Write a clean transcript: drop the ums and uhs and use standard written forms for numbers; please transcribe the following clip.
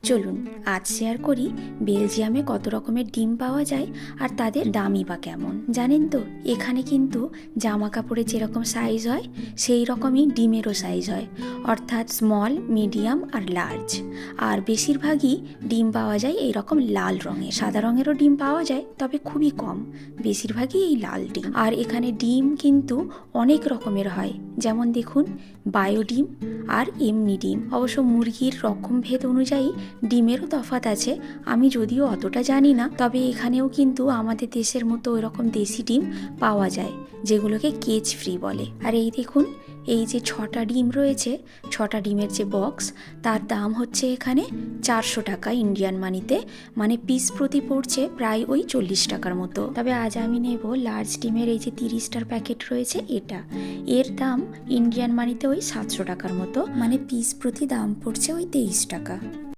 চলুন আজ শেয়ার করি বেলজিয়ামে কত রকমের ডিম পাওয়া যায় আর তাদের দামই বা কেমন। জানেন তো, এখানে কিন্তু জামা কাপড়ের যেরকম সাইজ হয় সেই রকমই ডিমেরও সাইজ হয়, অর্থাৎ স্মল, মিডিয়াম আর লার্জ। আর বেশিরভাগই ডিম পাওয়া যায় এই রকম লাল রঙের। সাদা রঙেরও ডিম পাওয়া যায়, তবে খুবই কম, বেশিরভাগই এই লাল ডিম। আর এখানে ডিম কিন্তু অনেক রকমের হয়, যেমন দেখুন বায়ো ডিম আর এমনি ডিম। অবশ্য মুরগির রকমভেদ অনুযায়ী ডিমেরও তফাৎ আছে, আমি যদিও অতটা জানি না, তবে এখানেও কিন্তু আমাদের দেশের মতো ওইরকম দেশি ডিম পাওয়া যায়, যেগুলোকে কেজ ফ্রি বলে। আর এই দেখুন, এই যে 6টা ডিম রয়েছে, 6টা ডিমের যে বক্স, তার দাম হচ্ছে এখানে 400 টাকা ইন্ডিয়ান মানিতে, মানে পিস প্রতি পড়ছে প্রায় ওই 40 টাকার মতো। তবে আজ আমি নেব লার্জ ডিমের এই যে 30টার প্যাকেট রয়েছে এটা, এর দাম ইন্ডিয়ান মানিতে ওই 700 টাকার মতো, মানে পিস প্রতি দাম পড়ছে ওই 23 টাকা।